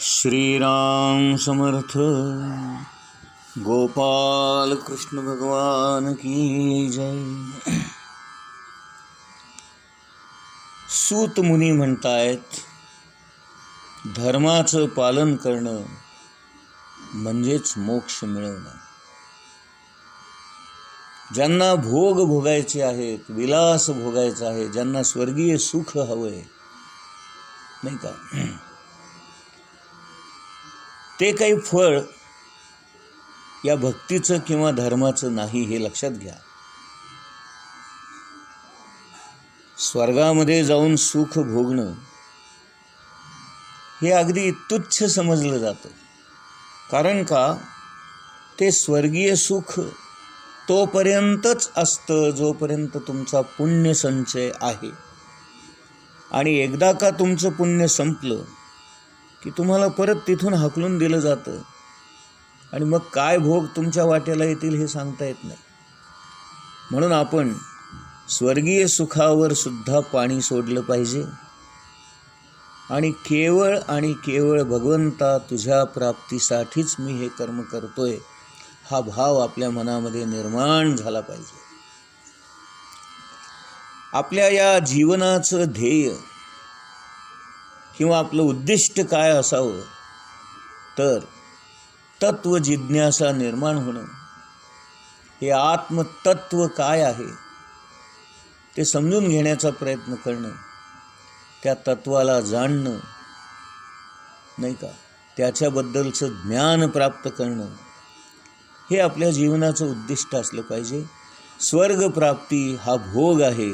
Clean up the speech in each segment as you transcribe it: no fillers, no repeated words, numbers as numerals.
श्रीराम समर्थ गोपाल कृष्ण भगवान की जय। सूत मुनी म्हणतायत, धर्माचं पालन करणं म्हणजेच मोक्ष मिळवणं. ज्यांना भोग भोगायचे आहेत, विलास भोगायचा आहे, ज्यांना स्वर्गीय सुख हवंय, नाही का, ते काही फळ या भक्तीचं किंवा धर्माचं नाही, हे लक्षात घ्या. स्वर्गामध्ये जाऊन सुख भोगणं हे अगदी तुच्छ समजलं जातं. कारण का, ते स्वर्गीय सुख तोपर्यंतच असतं जोपर्यंत तुमचा पुण्य संचय आहे. आणि एकदा का तुमचं पुण्य संपलं की तुम्हाला परत तिथून हाकलून दिलं जातं. आणि मग काय भोग तुमच्या वाट्याला येतील हे सांगता येत नाही. म्हणून आपण स्वर्गीय सुखावर सुद्धा पाणी सोडलं पाहिजे. आणि केवळ भगवंता तुझ्या प्राप्तीसाठीच मी हे कर्म करतोय, हा भाव आपल्या मनामध्ये निर्माण झाला पाहिजे. आपल्या या जीवनाचं ध्येय किंवा आपलं उद्दिष्ट काय असावं, तर तत्व जिज्ञासा निर्माण होणं, हे आत्मतत्व काय आहे ते समजून घेण्याचा प्रयत्न करणं, त्या तत्वाला जाणणं, नाही का, त्याच्याबद्दलचं ज्ञान प्राप्त करणं, हे आपल्या जीवनाचं उद्दिष्ट असलं पाहिजे. स्वर्गप्राप्ती हा भोग आहे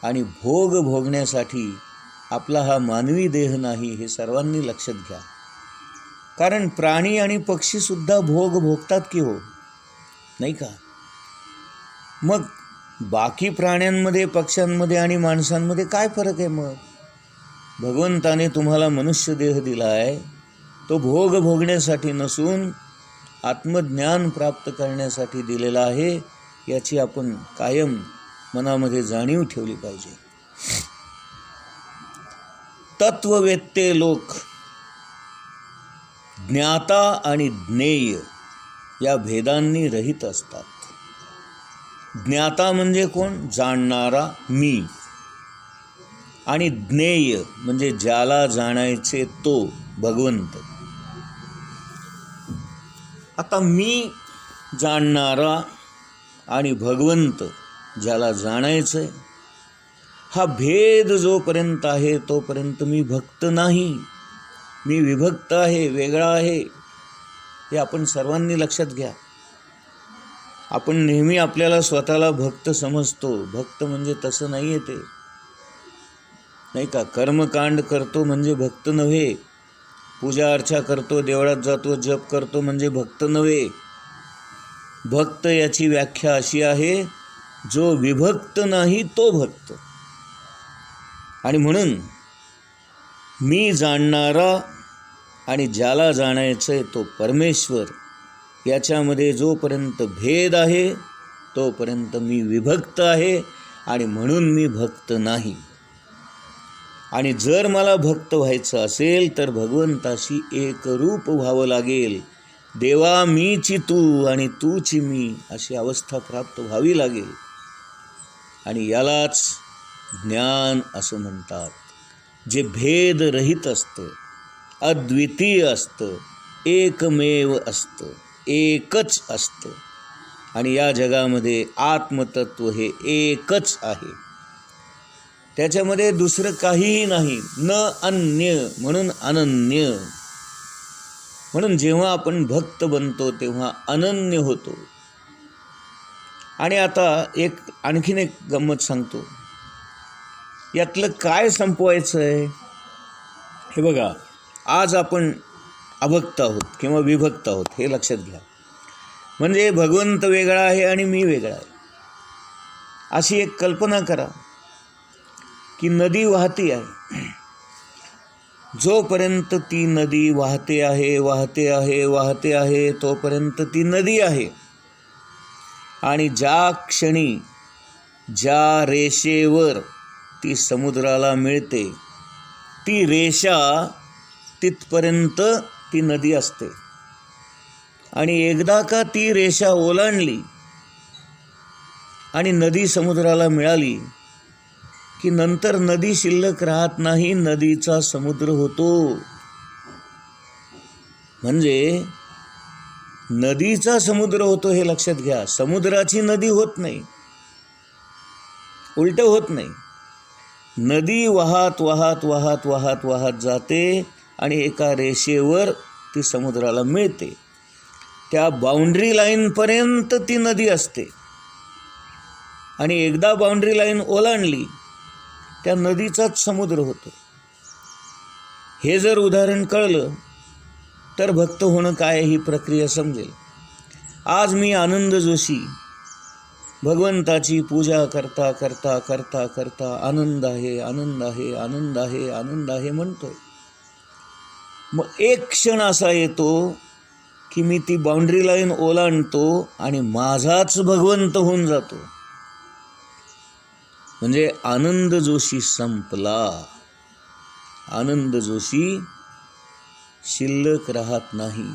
आणि भोग भोगण्यासाठी आपला हा मानवी देह नाही, हे सर्वांनी लक्षात घ्या. कारण प्राणी आणि पक्षीसुद्धा भोग भोगतात की हो, नाही का. मग बाकी प्राण्यांमध्ये, पक्ष्यांमध्ये आणि माणसांमध्ये काय फरक आहे? मग भगवंताने तुम्हाला मनुष्य देह दिला आहे, तो भोग भोगण्यासाठी नसून आत्मज्ञान प्राप्त करण्यासाठी दिलेला आहे, याची आपण कायम मनामध्ये जाणीव ठेवली पाहिजे. तत्ववेत्ते लोक ज्ञाता आणि ज्ञेय या भेदांनी रहित असतात. ज्ञाता म्हणजे कोण? जाणणारा मी. आणि ज्ञेय म्हणजे ज्याला जाणायचे तो भगवंत. आता मी जाणणारा आणि भगवंत ज्याला जाणायचंय, हा भेद जोपर्यंत आहे तोपर्यंत मी भक्त नाही, मी विभक्त आहे, वेगळा आहे. हे आपण सर्वांनी लक्षात घ्या. आपण नेहमी आपल्याला स्वतःला भक्त समजतो. भक्त म्हणजे तसं नाही आहे ते, नाही का. कर्मकांड करतो म्हणजे भक्त नव्हे. पूजा अर्चा करतो, देवळात जातो, जप करतो म्हणजे भक्त नव्हे. भक्त याची व्याख्या अशी आहे, जो विभक्त नाही तो भक्त. आणि म्हणून मी जाणणारा आणि ज्याला जाणायचंय तो परमेश्वर, याच्यामध्ये जोपर्यंत भेद आहे तोपर्यंत मी विभक्त आहे आणि म्हणून मी भक्त नाही. आणि जर मला भक्त व्हायचं असेल तर भगवंताशी एकरूप व्हावं लागेल. देवा मीची तू आणि तूची मी, अशी अवस्था प्राप्त व्हावी लागेल. आणि यालाच ज्ञान असं म्हणतात, जे भेदरहित असतं, अद्वितीय असतं, एकमेव असतं, एकच असतं. आणि या जगामध्ये आत्मतत्व हे एकच आहे, त्याच्यामध्ये दुसरं काहीही नाही. न अन्य, म्हणून अनन्य. म्हणून जेव्हा आपण भक्त बनतो तेव्हा अनन्य होतो. आणि आता आणखीन एक गंमत सांगतो. यातलं काय संपवायचं आहे? हे बघा, आज आपण अभक्त आहोत किंवा विभक्त आहोत, हे लक्षात घ्या. म्हणजे भगवंत वेगळा आहे आणि मी वेगळा आहे, अशी एक कल्पना करा की नदी वाहती आहे. जोपर्यंत ती नदी वाहते आहे तोपर्यंत ती नदी आहे. आणि ज्या क्षणी, ज्या रेषेवर ती समुद्राला मिळते, ती रेषा तिथपर्यंत ती नदी असते. आणि एकदा का ती रेषा ओलांडली आणि नदी समुद्राला मिळाली की नंतर नदी शिल्लक राहत नाही, नदीचा समुद्र होतो. म्हणजे नदीचा समुद्र होतो हे लक्षात घ्या. समुद्राची नदी होत नाही, उलट होत नाही. नदी वाहत वाहत वाहत वाहत वाहत जाते आणि एका रेषेवर ती समुद्राला मिळते. त्या बाउंड्री लाईनपर्यंत ती नदी असते आणि एकदा बाउंड्री लाईन ओलांडली त्या नदीचाच समुद्र होतो. हे जर उदाहरण कळलं तर भक्त होणं काय ही प्रक्रिया समजेल. आज मी आनंद जोशी भगवंताची पूजा करता करता करता करता आनंद आहे आनंद आहे आनंद आहे आनंद आहे म्हणतोय. मग एक क्षण असा येतो की मी ती बाउंड्री लाईन ओलांडतो आणि माझाच भगवंत होऊन जातो. म्हणजे आनंद जोशी संपला. आनंद जोशी शिल्लक राहत नाही.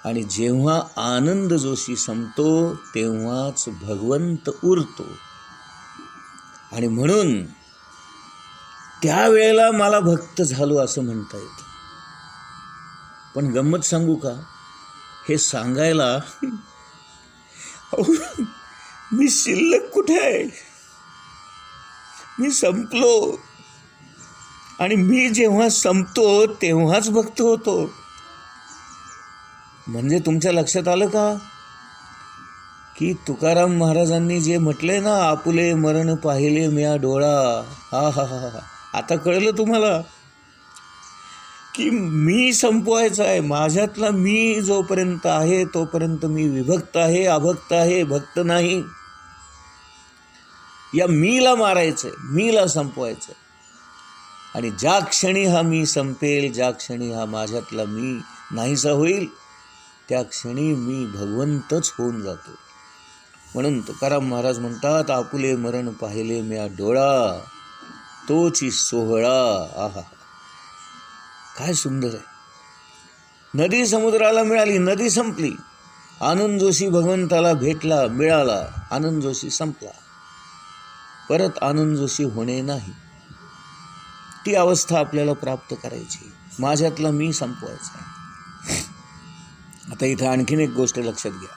आणि जेव्हा आनंद जोशी संपतो तेव्हाच भगवंत उरतो. आणि म्हणून त्यावेळेला मला भक्त झालो असं म्हणता येतं. पण गंमत सांगू का, हे सांगायला मी शिल्लक कुठे आहे, मी संपलो. आणि मी जेव्हा संपतो तेव्हाच भक्त होतो. म्हणजे तुमच्या लक्षात आलं का की तुकाराम महाराजांनी जे म्हटले ना, आपुले मरण पाहिले म्या डोळा. हा हा हा हा, आता कळलं तुम्हाला की मी संपवायचा आहे. माझ्यातला मी जोपर्यंत आहे तोपर्यंत मी विभक्त आहे, अभक्त आहे, भक्त नाही. या मीला मारायचं आहे, मीला संपवायचं आहे. आणि ज्या क्षणी हा मी संपेल, ज्या क्षणी हा माझ्यातला मी नाहीसा होईल, त्या क्षणी मी भगवंतच होऊन जातो. म्हणून तुकाराम महाराज म्हणतात, आपुले मरण पाहिले म्या डोळा, तोची सोहळा. आहा, काय सुंदर आहे. नदी समुद्राला मिळाली, नदी संपली. आनंद जोशी भगवंताला भेटला, मिळाला, आनंद जोशी संपला. परत आनंद जोशी होणे नाही. ती अवस्था आपल्याला प्राप्त करायची. माझ्यातला मी संपवायचा आहे. आता इथं आणखीन एक गोष्ट लक्षात घ्या.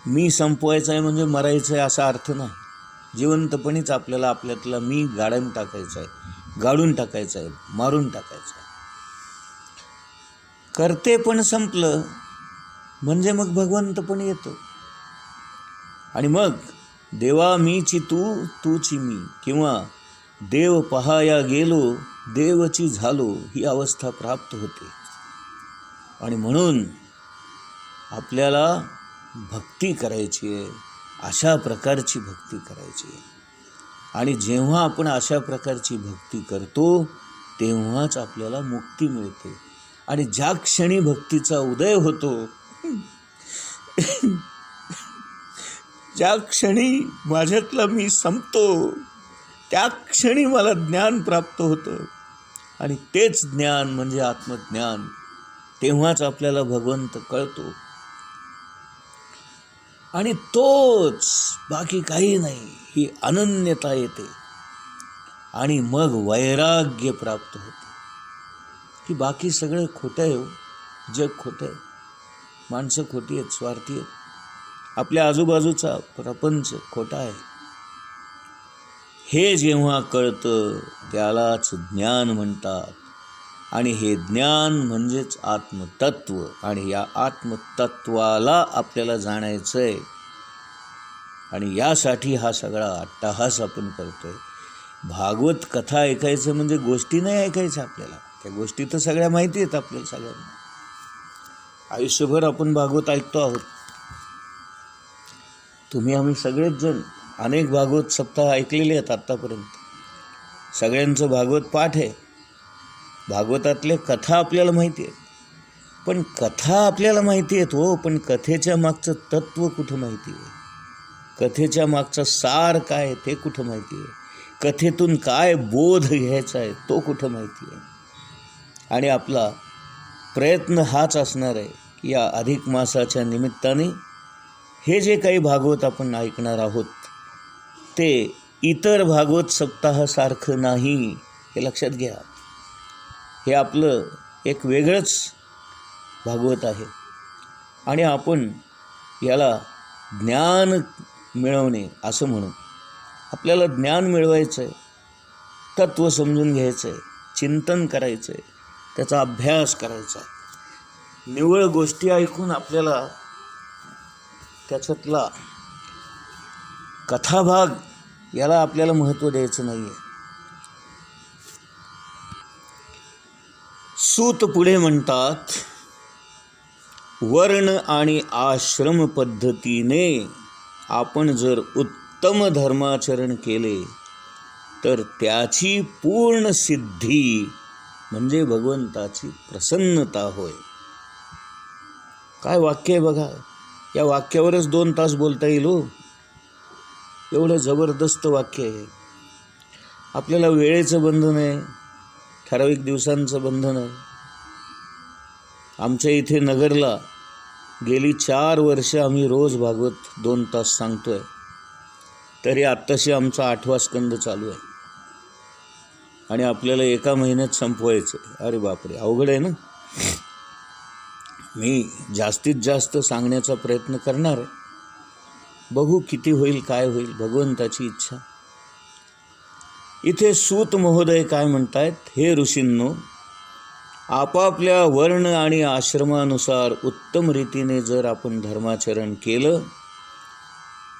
मी संपवायचा आहे म्हणजे मरायचं आहे असा अर्थ नाही. जिवंतपणीच आपल्याला आपल्यातला मी गाडून टाकायचा आहे, गाडून टाकायचा आहे, मारून टाकायचा आहे. करते पण संपलं म्हणजे मग भगवंत पण येतो. आणि मग देवा मीची तू, तूची मी, किंवा देव पहाया गेलो, देवची झालो, ही अवस्था प्राप्त होते. आणि म्हणून आपल्याला भक्ती करायची आहे, अशा प्रकारची भक्ती करायची आहे. आणि जेव्हा आपण अशा प्रकारची भक्ती करतो तेव्हाच आपल्याला मुक्ती मिळते. आणि ज्या क्षणी भक्तीचा उदय होतो, ज्या क्षणी माझ्यातला मी संपतो, त्या क्षणी मला ज्ञान प्राप्त होतं. आणि तेच ज्ञान म्हणजे आत्मज्ञान. तेव्हाच आपल्याला भगवंत कळतो. आणि तोच, बाकी काही नाही, ही अनन्यता येते. आणि मग वैराग्य प्राप्त होते की बाकी सगळं खोटं आहे. जग खोटं आहे, माणसं खोटी आहेत, स्वार्थी आहेत, आपल्या आजूबाजूचा प्रपंच खोटा आहे. हे जेव्हा कळतं त्यालाच ज्ञान म्हणतात. आणि हे ज्ञान म्हणजेच आत्मतत्व. आणि या आत्मतत्वाला आपल्याला जाणायचं आहे. आणि यासाठी हा सगळा अट्टाहास आपण करतोय. भागवत कथा ऐकायचं म्हणजे गोष्टी नाही ऐकायच्या आपल्याला. त्या गोष्टी तर सगळ्या माहिती आहेत आपल्याला सगळ्यांना. आयुष्यभर आपण भागवत ऐकतो आहोत. तुम्ही आम्ही सगळेच जण अनेक भागवत सप्ताह ऐकलेले आहेत आत्तापर्यंत. सगळ्यांचं भागवत पाठ आहे. भागवतातले कथा आपल्याला माहिती आहेत. पण कथा आपल्याला माहिती आहेत हो, पण कथेच्या मागचं तत्त्व कुठं माहिती आहे? कथेच्या मागचा सार काय आहे ते कुठं माहिती आहे? कथेतून काय बोध घ्यायचा आहे तो कुठं माहिती आहे? आणि आपला प्रयत्न हाच असणार आहे की या अधिक मासाच्या निमित्ताने हे जे काही भागवत आपण ऐकणार आहोत ते इतर भागवत सप्ताहासारखं नाही, हे लक्षात घ्या. हे आपलं एक वेगळंच भागवत आहे आणि आपण याला ज्ञान मिळवणे असं म्हणू. आपल्याला ज्ञान मिळवायचं आहे, तत्त्व समजून घ्यायचं आहे, चिंतन करायचं आहे, त्याचा अभ्यास करायचा आहे. निव्वळ गोष्टी ऐकून आपल्याला त्याच्यातला कथाभाग याला आपल्याला महत्त्व द्यायचं नाही आहे. सूत पुढे म्हणतात, वर्ण आणि आश्रम पद्धतीने आपण जर उत्तम धर्माचरण केले तर त्याची पूर्ण सिद्धी म्हणजे भगवंताची प्रसन्नता होय. काय वाक्य आहे बघा. या वाक्यावरच 2 तास बोलता येईल हो. एवढं जबरदस्त वाक्य आहे. आपल्याला वेळेचं बंधन आहे, ठराविक दिवसांचं बंधन आहे. आमच्या इथे नगरला गेली 4 वर्ष आम्ही रोज भागवत 2 तास सांगतोय. तरी आत्ताशी आमचा 8वा स्कंद चालू आहे आणि आपल्याला एका महिन्यात संपवायचं आहे. अरे बापरे, अवघड आहे ना. मी जास्तीत जास्त सांगण्याचा प्रयत्न करणार आहे. बघू किती होईल, काय होईल, भगवंताची इच्छा. इथे सूत महोदय काय म्हणतायत, हे ऋषींनो, आपापल्या वर्ण आणि आश्रमानुसार उत्तम रीतीने जर आपण धर्माचरण केलं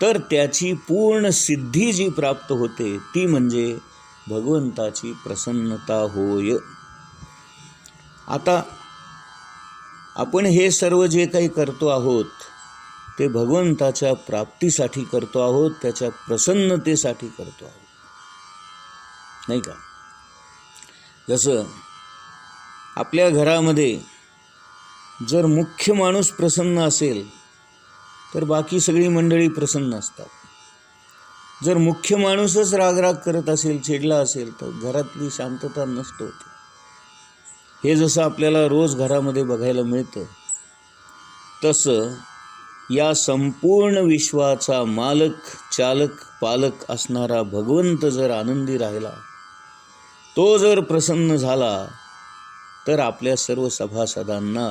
तर त्याची पूर्ण सिद्धी जी प्राप्त होते ती म्हणजे भगवंताची प्रसन्नता होय. आता आपण हे सर्व जे काही करतो आहोत ते भगवंताच्या प्राप्तीसाठी करतो आहोत, त्याच्या प्रसन्नतेसाठी करतो आहोत, नाही का. जसं आपल्या घरामध्ये जर मुख्य माणूस प्रसन्न असेल तर बाकी सगळी मंडळी प्रसन्न असतात. जर मुख्य माणूसच रागराग करत असेल, चिडला असेल तर घरातली शांतता नष्ट होते. हे जसं आपल्याला रोज घरामध्ये बघायला मिळतं, तसं या संपूर्ण विश्वाचा मालक, चालक, पालक असणारा भगवंत जर आनंदी राहिला, तो जर प्रसन्न झाला तर आपल्या सर्व सभासदांना,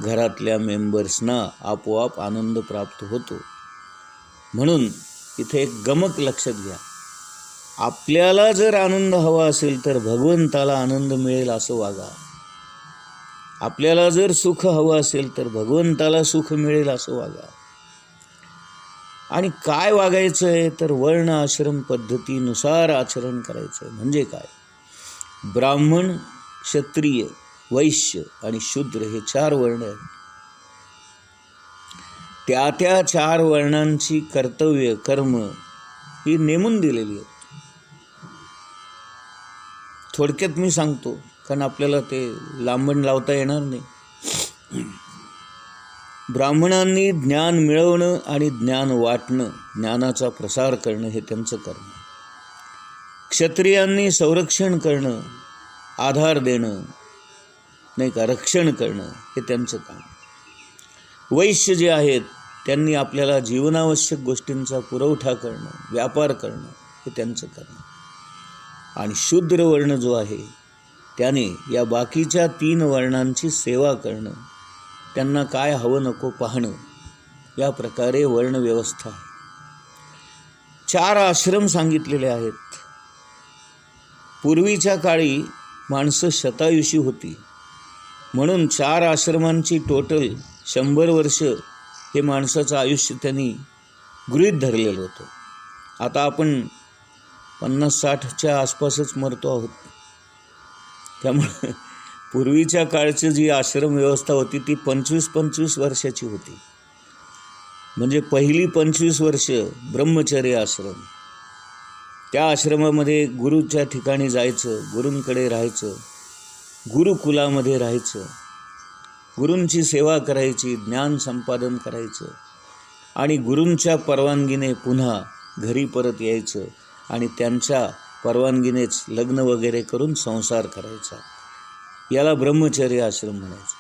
घरातल्या मेंबर्सना आपोआप आनंद प्राप्त होतो. म्हणून इथे एक गमक लक्षात घ्या. आपल्याला जर आनंद हवा असेल तर भगवंताला आनंद मिळेल असं वागा. आपल्याला जर सुख हवं असेल तर भगवंताला सुख मिळेल असं वागा. आणि काय वागायचं आहे तर वर्ण आश्रम पद्धतीनुसार आचरण करायचं आहे. म्हणजे काय, ब्राह्मण, क्षत्रिय, वैश्य आणि शूद्र हे 4 वर्ण आहेत. त्या 4 वर्णांची कर्तव्य, कर्म ही नेमून दिलेली आहेत. थोडक्यात मी सांगतो, कारण आपल्याला ते लांबण लावता येणार नाही. ब्राह्मणांनी ज्ञान मिळवणं आणि ज्ञान वाटणं, ज्ञानाचा प्रसार करणं हे त्यांचं कर्म. क्षत्रियांनी संरक्षण करणं, आधार देणं, नाही का, रक्षण करणं हे त्यांचं काम. वैश्य जे आहेत त्यांनी आपल्याला जीवनावश्यक गोष्टींचा पुरवठा करणं, व्यापार करणं हे त्यांचं काम. आणि शूद्र वर्ण जो आहे त्याने या बाकीच्या 3 वर्णांची सेवा करणं, त्यांना काय हवं नको पाहणं, या प्रकारे वर्णव्यवस्था आहे. 4 आश्रम सांगितलेले आहेत. पूर्वीच्या काळी माणसं शतायुषी होती म्हणून 4 आश्रमांची टोटल 100 वर्ष हे माणसाचं आयुष्य त्यांनी गृहीत धरलेलं होतं. आता आपण 50-60च्या आसपासच मरतो आहोत. त्यामुळे पूर्वीच्या काळची जी आश्रम व्यवस्था होती ती 25-25 वर्षाची होती. म्हणजे पहिली 25 वर्ष ब्रह्मचर्य आश्रम. त्या आश्रमामध्ये गुरुच्या ठिकाणी जायचं, गुरूंकडे राहायचं, गुरुकुलामध्ये राहायचं, गुरूंची सेवा करायची, ज्ञान संपादन करायचं आणि गुरूंच्या परवानगीने पुन्हा घरी परत यायचं आणि त्यांच्या परवानगीनेच लग्न वगैरे करून संसार करायचा. याला ब्रह्मचर्य आश्रम म्हणायचं.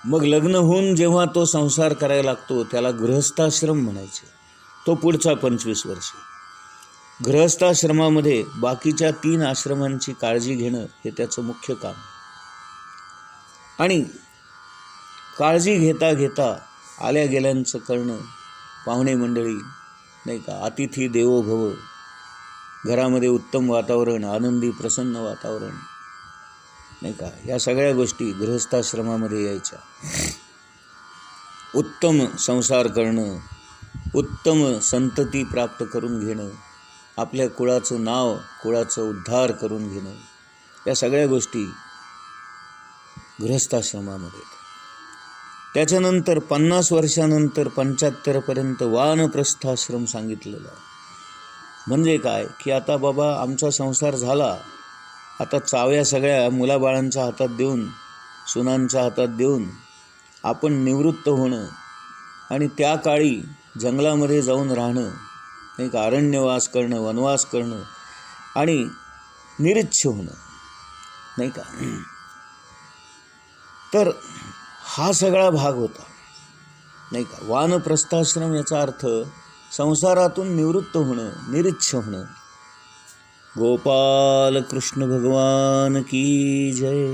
मग लग्न होऊन जेव्हा तो संसार करायला लागतो त्याला गृहस्थाश्रम म्हणायचे. तो पुढचा 25 वर्ष. गृहस्थाश्रमामध्ये बाकीच्या 3 आश्रमांची काळजी घेणं हे त्याचं मुख्य काम. आणि काळजी घेता घेता आल्या गेल्यांचं करणं, पाहुणे मंडळी नाही का, अतिथी देवो भव, घरामध्ये उत्तम वातावरण, आनंदी प्रसन्न वातावरण नाही का, या सगळ्या गोष्टी गृहस्थाश्रमामध्ये यायच्या. उत्तम संसार करणं, उत्तम संतती प्राप्त करून घेणं, आपल्या कुळाचं नाव, कुळाचं उद्धार करून घेणं, या सगळ्या गोष्टी गृहस्थाश्रमामध्ये. त्याच्यानंतर 50 वर्षानंतर 75पर्यंत वानप्रस्थाश्रम सांगितलेला आहे. म्हणजे काय की आता बाबा आमचा संसार झाला, आता चाव्या सगळ्या मुलाबाळांच्या हातात देऊन, सुनांच्या हातात देऊन आपण निवृत्त होणं आणि त्या काळी जंगलामध्ये जाऊन राहणं नाही का, अरण्यवास करणं, वनवास करणं आणि निरीच्छ होणं नाही का. तर हा सगळा भाग होता नाही का. वानप्रस्थाश्रम याचा अर्थ संसारातून निवृत्त होणं, निरीच्छ होणं. गोपाल कृष्ण भगवान की जय.